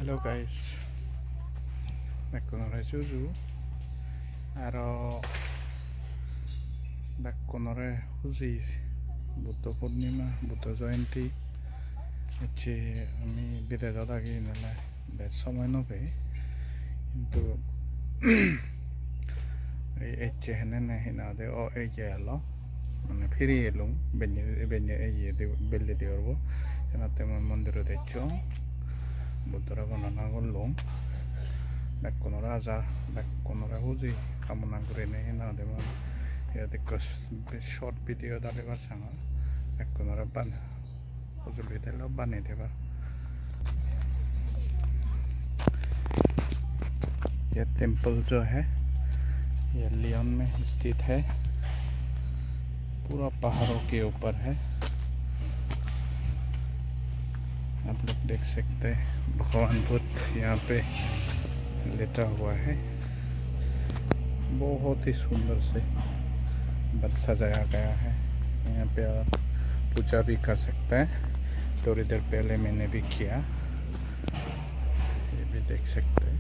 Hello guys, 백건어의 주주 아러 백건어의 HuJI Buddha Purnima Buddha জয়ন্তী হচ্ছে আমি বিদেশত থাকি নালে বেশ সময় নপাই কিন্তু এই হচ্ছে হেনে না হিনাদে ও এই যে এলো মানে ফিরে এলুম বেল্লি দিওরবো সেনাতে মন্দিরে দেখছো বুদ্ধরা গণনা করলুম 백건어라 আজা 백건어রা হুজি কামনা করে নেই হিনাদে শর্ট ভিডিও डालेबार सांगा 백건어रा बन হুজুর ভিডিও बने देबार ये टेंपल जो है ये लियोन में स्थित है, पूरा पहाड़ों के ऊपर है। आप लोग देख सकते हैं भगवान बुद्ध यहाँ पे लेटा हुआ है। बहुत ही सुंदर से सजाया गया है। यहाँ पे आप पूजा भी कर सकते हैं। थोड़ी देर पहले मैंने भी किया, ये भी देख सकते हैं।